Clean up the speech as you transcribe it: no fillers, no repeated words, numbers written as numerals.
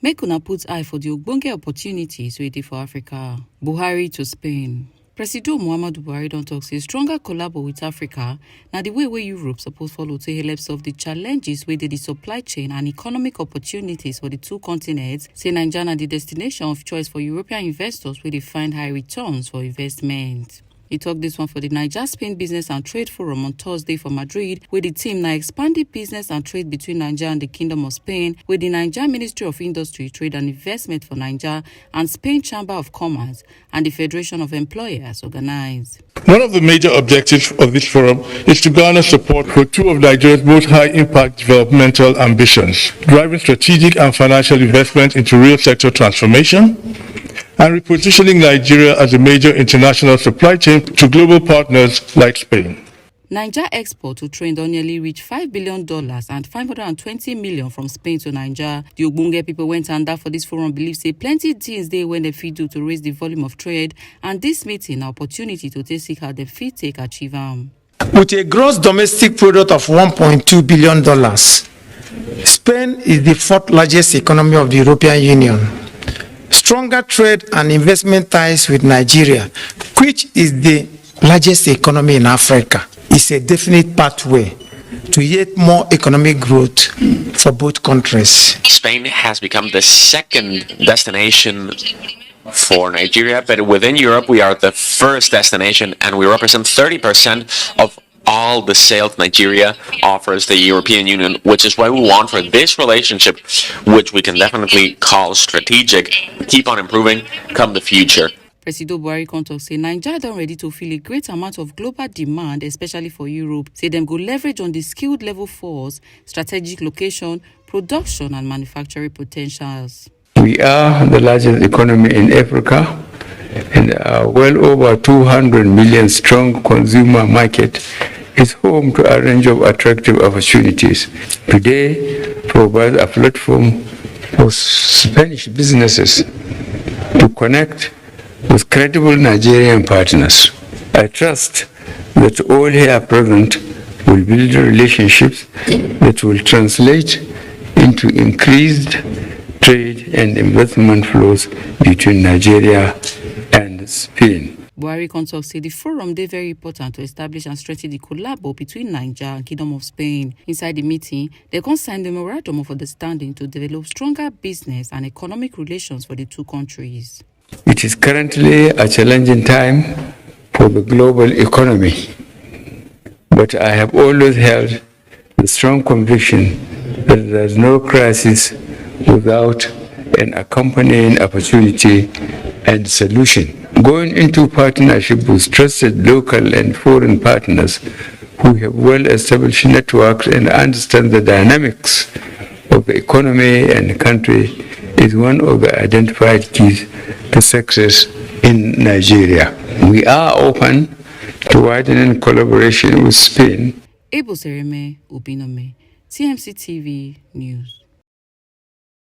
Make una put eye for the Ogbonge opportunities waiting for Africa. Buhari to Spain. President Muhammadu Buhari don talk say stronger collabo with Africa na the way Europe suppose follow to help solve the challenges wey dey the supply chain and economic opportunities for the two continents. Say Nigeria na the destination of choice for European investors where they find high returns for investment. He talked this one for the Niger-Spain Business and Trade Forum on Thursday for Madrid, where the team now expanded business and trade between Niger and the Kingdom of Spain, with the Niger Ministry of Industry, Trade and Investment for Niger and Spain Chamber of Commerce and the Federation of Employers organized. One of the major objectives of this forum is to garner support for two of Nigeria's most high-impact developmental ambitions, driving strategic and financial investment into real sector transformation and repositioning Nigeria as a major international supply chain to global partners like Spain. Niger export to trade on nearly reached $5 billion and $520 million from Spain to Niger. The Ogbonge people went under for this forum believe say plenty things they when they fit do to raise the volume of trade, and this meeting an opportunity to take how they fit take achieve them. With a gross domestic product of $1.2 billion, Spain is the fourth largest economy of the European Union. Stronger trade and investment ties with Nigeria, which is the largest economy in Africa, is a definite pathway to yet more economic growth for both countries. Spain has become the second destination for Nigeria, but within Europe we are the first destination and we represent 30% of all the sales Nigeria offers the European Union, which is why we want for this relationship, which we can definitely call strategic, keep on improving come the future. President Buhari Kontok say Nigeria don ready to fill a great amount of global demand, especially for Europe. Say them go leverage on the skilled level force, strategic location, production and manufacturing potentials. We are the largest economy in Africa and well over 200 million strong consumer market is home to a range of attractive opportunities. Today provides a platform for Spanish businesses to connect with credible Nigerian partners. I trust that all here present will build relationships that will translate into increased trade and investment flows between Nigeria and Spain. Buhari Kontok say the forum is very important to establish and strengthen the collabo between Niger and Kingdom of Spain. Inside the meeting, they can sign the memorandum of understanding to develop stronger business and economic relations for the two countries. It is currently a challenging time for the global economy, but I have always held the strong conviction that there is no crisis without an accompanying opportunity and solution. Going into partnership with trusted local and foreign partners who have well-established networks and understand the dynamics of the economy and the country is one of the identified keys to success in Nigeria. We are open to widening collaboration with Spain. Ebo Sereme Obinome, TMC TV News.